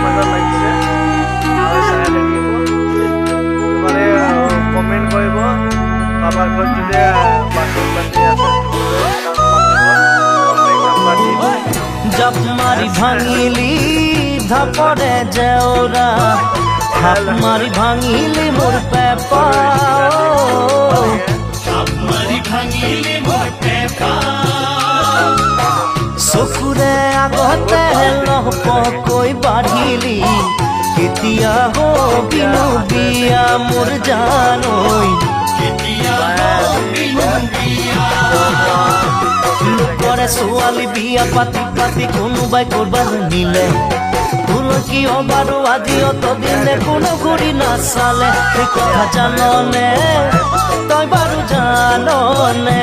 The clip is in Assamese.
মজা লাগিছে আৰু চাই থাকিব মানে কমেণ্ট কৰিব কাৰোবাৰ ঘৰত যদি বাচন বাতি আছে জাপ মাৰি ভাঙিলি ধাপৰে জেওৰা হাত মাৰি ভাঙিলি মোৰ পেপা চকুৰে আগতে লহপকৈ বাঢ়িলি কেতিয়া হবিনো বিয়া মোৰ জানৈ লোকৰে ছোৱালী বিয়া পাতি পাতি কোনোবাই কৰবাৰ নিলে তুলসী অবাৰো আজি অত দিলে কোনো ঘূৰি নাচালে সেই কথা জাননে তই বাৰু জাননে